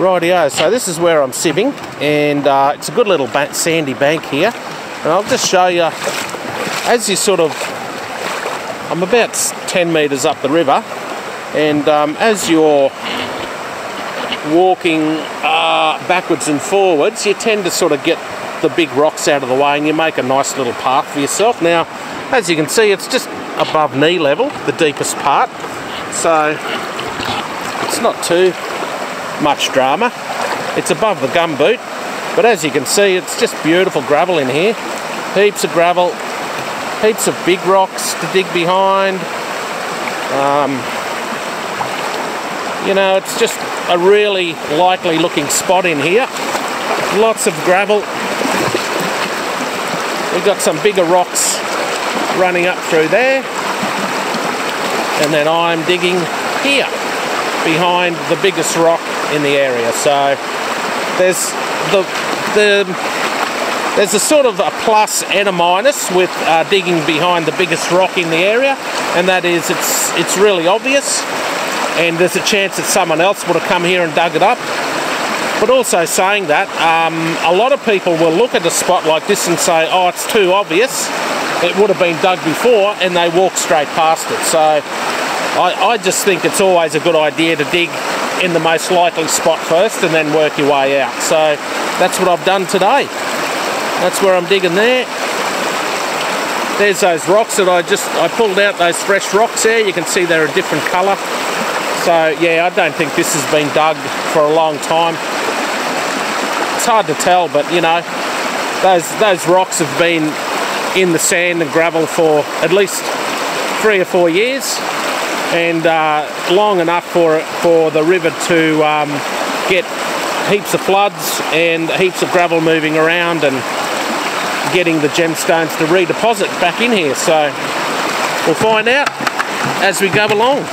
Rightio, so this is where I'm sieving, and it's a good little sandy bank here, and I'll just show you, as you sort of, I'm about 10 metres up the river, and as you're walking backwards and forwards, you tend to sort of get the big rocks out of the way and you make a nice little path for yourself. Now, as you can see, it's just above knee level, the deepest part, so it's not too much drama. It's above the gumboot, but as you can see, it's just beautiful gravel in here. Heaps of gravel, heaps of big rocks to dig behind. You know, it's just a really likely looking spot in here. Lots of gravel. We've got some bigger rocks running up through there, and then I'm digging here behind the biggest rock in the area. So there's a sort of a plus and a minus with digging behind the biggest rock in the area, and that is it's really obvious, and there's a chance that someone else would have come here and dug it up. But also saying that, a lot of people will look at a spot like this and say, oh, it's too obvious, it would have been dug before, and they walk straight past it. So I just think it's always a good idea to dig in the most likely spot first and then work your way out. So that's what I've done today. That's where I'm digging there. There's those rocks that I pulled out, those fresh rocks there. You can see they're a different colour. So yeah, I don't think this has been dug for a long time. It's hard to tell, but you know, those rocks have been in the sand and gravel for at least 3 or 4 years, and long enough for the river to get heaps of floods and heaps of gravel moving around and getting the gemstones to redeposit back in here. So we'll find out as we go along.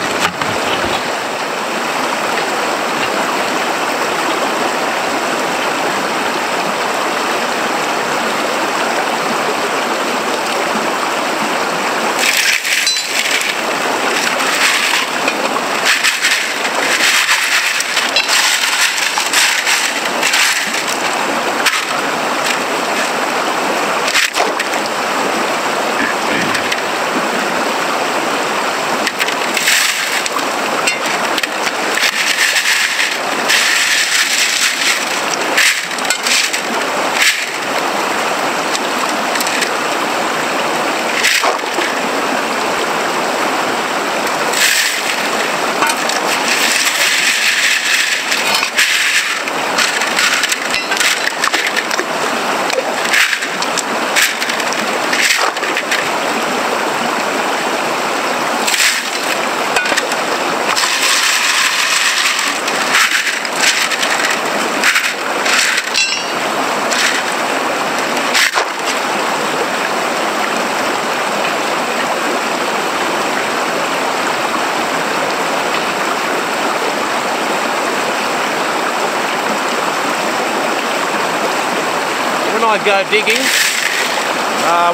When I go digging,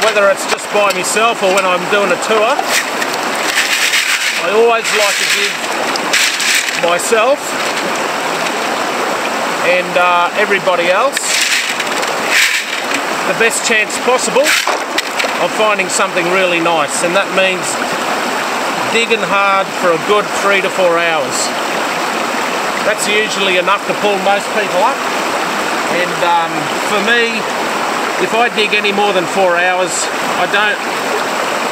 whether it's just by myself or when I'm doing a tour, I always like to give myself and everybody else the best chance possible of finding something really nice, and that means digging hard for a good 3 to 4 hours. That's usually enough to pull most people up. And for me, if I dig any more than 4 hours,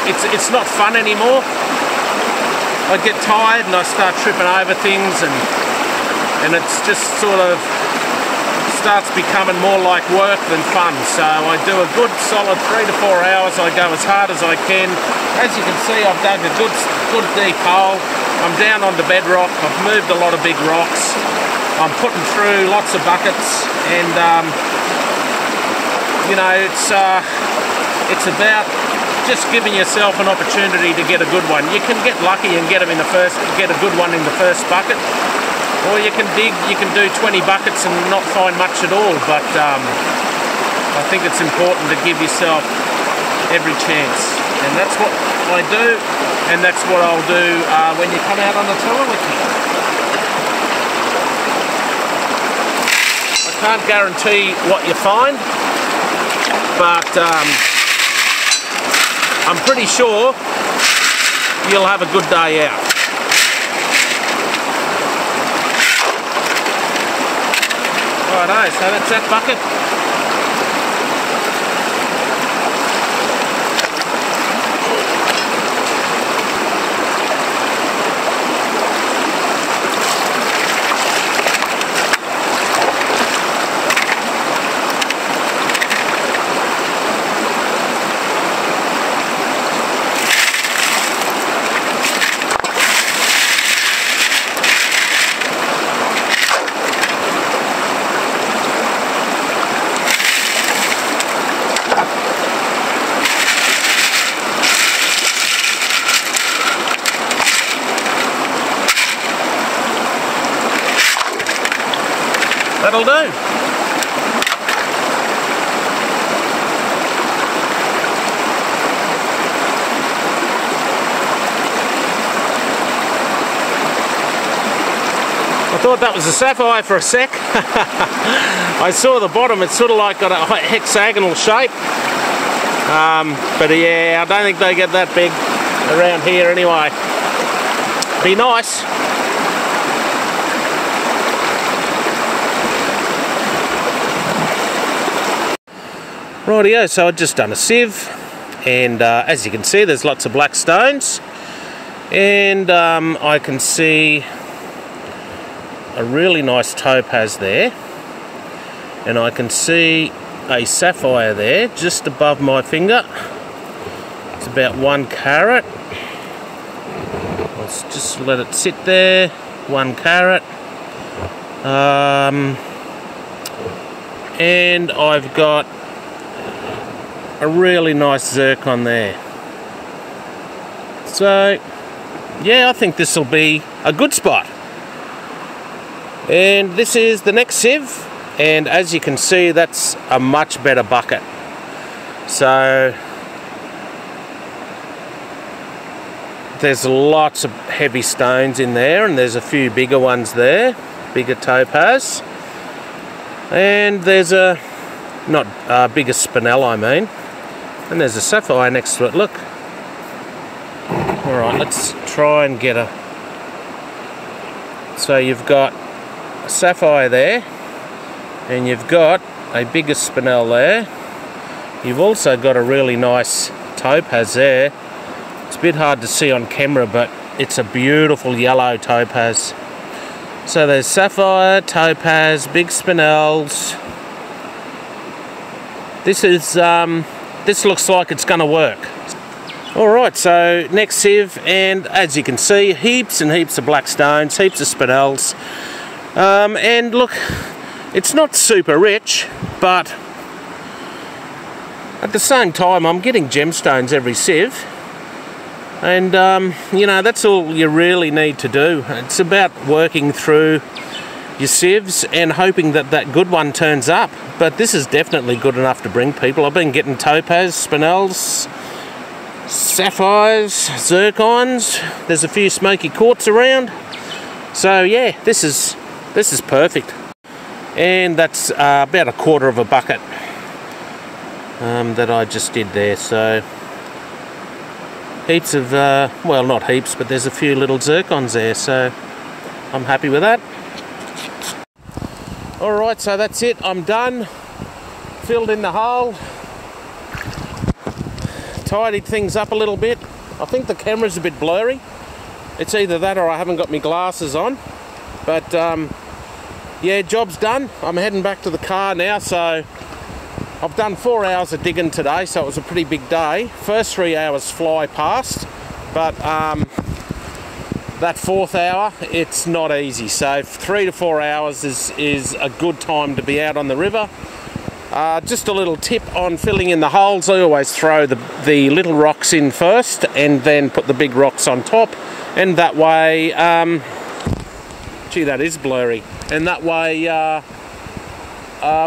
it's not fun anymore. I get tired and I start tripping over things, and it's just sort of starts becoming more like work than fun. So I do a good solid 3 to 4 hours. I go as hard as I can. As you can see, I've dug a good deep hole. I'm down onto bedrock. I've moved a lot of big rocks. I'm putting through lots of buckets, and you know, it's about just giving yourself an opportunity to get a good one. You can get lucky and get a good one in the first bucket, or you can do 20 buckets and not find much at all. But I think it's important to give yourself every chance, and that's what I do, and that's what I'll do when you come out on the tour with me. Can't guarantee what you find, but I'm pretty sure you'll have a good day out. Righto, so that's that bucket. That'll do. I thought that was a sapphire for a sec. I saw the bottom, it's sort of like got a hexagonal shape. But yeah, I don't think they get that big around here anyway. Be nice. Rightio, so I've just done a sieve, and as you can see there's lots of black stones, and I can see a really nice topaz there, and I can see a sapphire there just above my finger. It's about 1 carat. Let's just let it sit there. 1 carat. And I've got a really nice zircon there. So yeah, I think this will be a good spot. And this is the next sieve, and as you can see that's a much better bucket. So there's lots of heavy stones in there, and there's a few bigger ones there, bigger topaz, and there's a bigger spinel, I mean. And there's a sapphire next to it, look. Alright, let's try and get a... So you've got a sapphire there, and you've got a bigger spinel there. You've also got a really nice topaz there. It's a bit hard to see on camera, but it's a beautiful yellow topaz. So there's sapphire, topaz, big spinels. This looks like it's going to work. Alright, so next sieve, and as you can see, heaps and heaps of black stones, heaps of spinels. And look, it's not super rich, but at the same time I'm getting gemstones every sieve. And you know, that's all you really need to do. It's about working through your sieves and hoping that that good one turns up. But this is definitely good enough to bring people. I've been getting topaz, spinels, sapphires, zircons. There's a few smoky quartz around. So yeah, this is perfect. And that's about 1/4 of a bucket that I just did there. So heaps of, well, not heaps, but there's a few little zircons there, so I'm happy with that. Alright, so that's it, I'm done. Filled in the hole. Tidied things up a little bit. I think the camera's a bit blurry. It's either that or I haven't got my glasses on. But yeah, job's done. I'm heading back to the car now, so I've done 4 hours of digging today, so it was a pretty big day. First 3 hours fly past, but that 4th hour, it's not easy. So 3 to 4 hours is a good time to be out on the river. Just a little tip on filling in the holes. I always throw the little rocks in first and then put the big rocks on top, and that way, gee, that is blurry. And that way,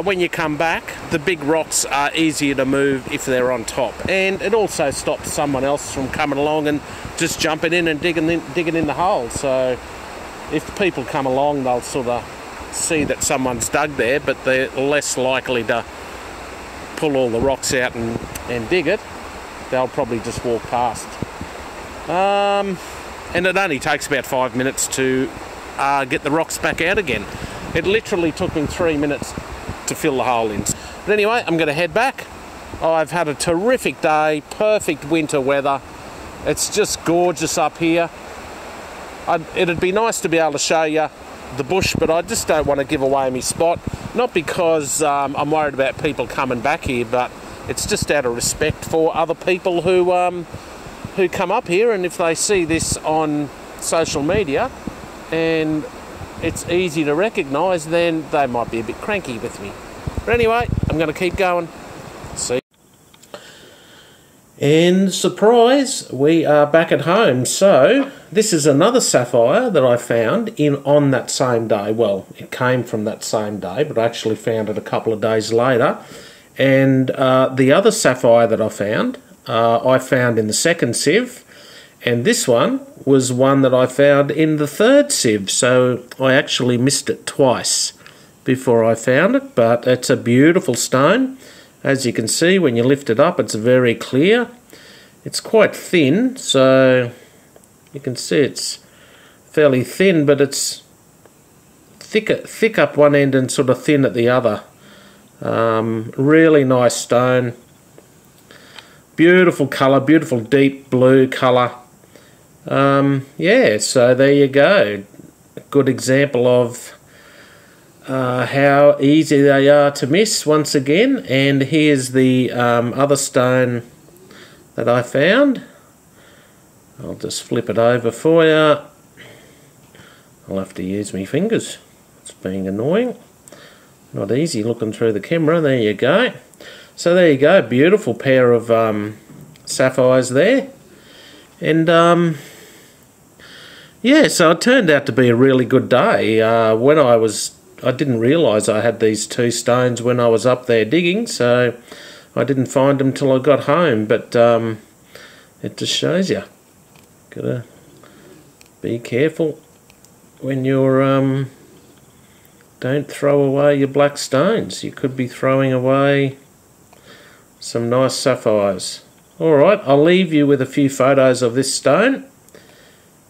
when you come back, the big rocks are easier to move if they're on top, and it also stops someone else from coming along and just jumping in and digging in the hole. So if people come along, they'll sort of see that someone's dug there, but they're less likely to pull all the rocks out and dig it. They'll probably just walk past. And it only takes about 5 minutes to get the rocks back out again. It literally took me 3 minutes to fill the hole in. But anyway, I'm going to head back. I've had a terrific day, perfect winter weather. It's just gorgeous up here. It'd be nice to be able to show you the bush, but I just don't want to give away my spot. Not because I'm worried about people coming back here, but it's just out of respect for other people who come up here, and if they see this on social media and it's easy to recognise, then they might be a bit cranky with me. But anyway, I'm going to keep going. See. And surprise, we are back at home. So this is another sapphire that I found on that same day. Well, it came from that same day, but I actually found it a couple of days later. And the other sapphire that I found in the second sieve, and this one was one that I found in the third sieve. So I actually missed it twice before I found it, but it's a beautiful stone. As you can see, when you lift it up, it's very clear. It's quite thin, so you can see it's fairly thin, but it's thick up one end and sort of thin at the other. Really nice stone. Beautiful colour, beautiful deep blue colour. Yeah, so there you go. A good example of how easy they are to miss once again. And here's the other stone that I found. I'll just flip it over for you. I'll have to use my fingers. It's being annoying. Not easy looking through the camera. There you go. So there you go. Beautiful pair of sapphires there. And yeah, so it turned out to be a really good day. I didn't realise I had these two stones when I was up there digging, so I didn't find them till I got home. But it just shows you, gotta be careful when you're don't throw away your black stones. You could be throwing away some nice sapphires. Alright, I'll leave you with a few photos of this stone,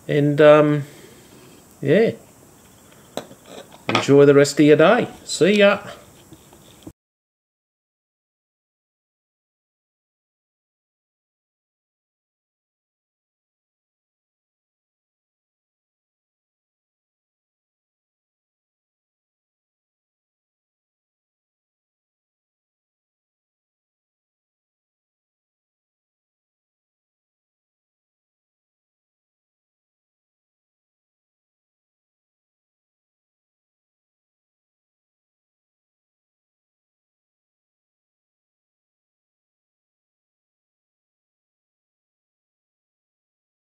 and yeah, enjoy the rest of your day. See ya.